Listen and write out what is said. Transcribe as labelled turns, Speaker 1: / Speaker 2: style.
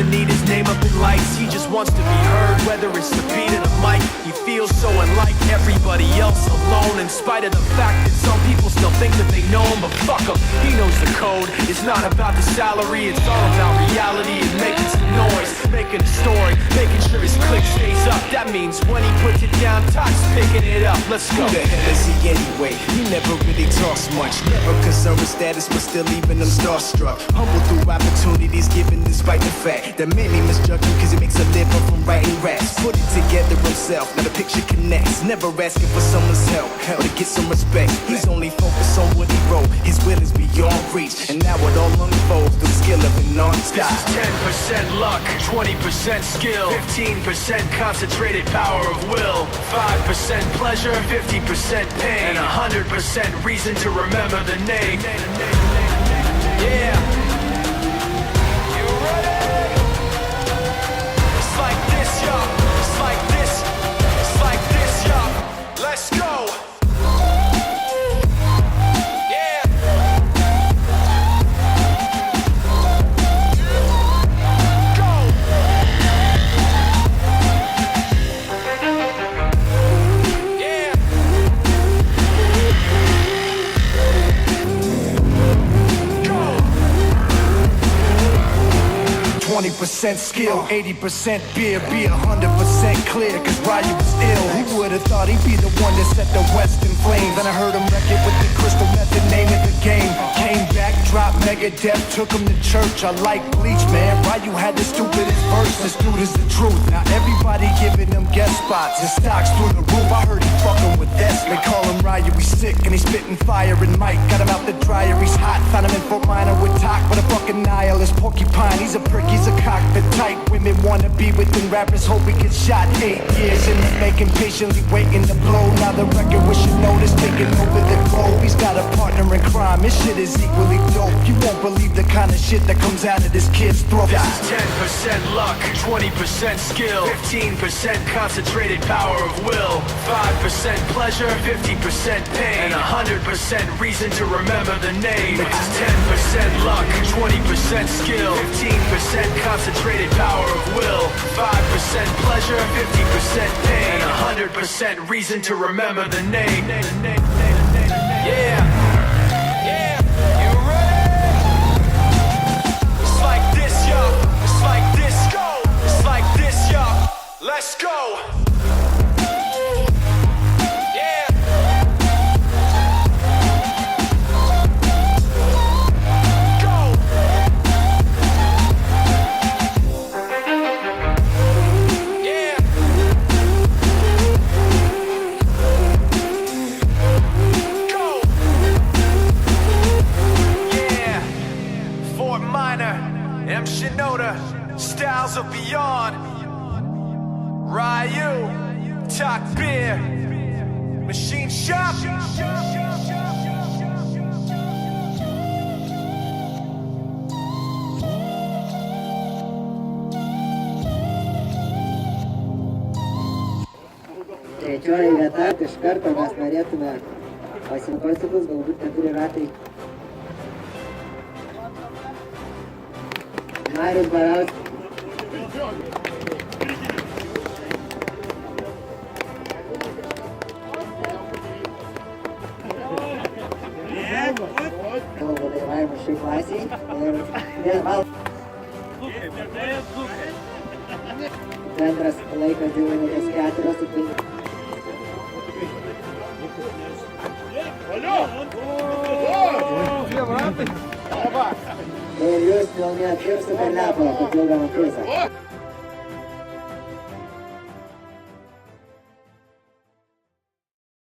Speaker 1: need his name up in lights. He just wants to be heard, whether it's the beat of the mic. He feels so unlike everybody else, alone, in spite of the fact that some people still think that they know him. But fuck him, he knows the code. It's not about the salary, it's all about reality and making some noise, making a story, making sure his click stays up. That means when he puts it down, Todd's picking it up. Let's go.
Speaker 2: Who the hell is he anyway? He never really talks much, never concerned with status, but still leaving them starstruck. Humble through opportunities given despite the fact that many misjudge him cause he makes a living from writing raps. Put it together himself, now the picture connects. Never asking for someone's help or to get some respect. He's only focused on what he wrote. His will is beyond reach, and now it all unfolds through the skill of an artist.
Speaker 1: This is 10% luck, 20% skill, 15% concentrated power of will, 5% pleasure, 50% pain, and 100% reason to remember the name. Yeah. You ready? It's like this, y'all. It's like this. It's like this, y'all. Let's go. Yeah. Go. Yeah.
Speaker 2: 20% skill, 80% beer, be 100% clear, cause Ryu was ill. Who would've thought he'd be the one that set the West in flames? Then I heard him wreck it with the crystal method, name of the game. Came back, dropped Megadeth, took him to church. I like Bleach, man. Ryu had the stupidest verse, this dude is the truth. Now everybody giving him guest spots, his stocks through the roof. I heard he fucking with Des. They call him Ryu, he's sick and he's spitting fire. And Mike got him out the dryer, he's hot. Found him in Fort Minor with Talk, but a fucking nihilist porcupine. He's a prick, he's a cockpit type. Women wanna be within rappers, hope he gets shot. 8 years in the making, patiently waiting to blow. Now the record we should notice taking over the globe. He's got a partner in crime, his shit is equally dope. You won't believe the kind of shit that comes out of this kid's throat.
Speaker 1: This is 10% luck, 20% skill, 15% concentrated power of will, 5% pleasure, 50% pain, and 100% reason to remember the name. This is 10% luck, 20% skill, 15% concentrated power of will, 5% pleasure, 50% pain, and 100% reason to remember the name. Yeah. Yeah. You ready? It's like this, y'all. It's like this, go. It's like this, y'all. Let's go. Yeah. Go. Yeah. Go. Yeah. Fort Minor, M. Shinoda, Styles of Beyond, Ryu, Talk Beer, Machine Shop.
Speaker 3: Trečioji vieta, iš karto mes norėtume pasiklausytus, galbūt 4 ratai. Marius Barauskas. Kalba dalyvavimas šiai klasiai ir vėl bendras laikas 2 minutės 4 su 5. Ir jūs jau neatkirsti per lepą papildomą prizą.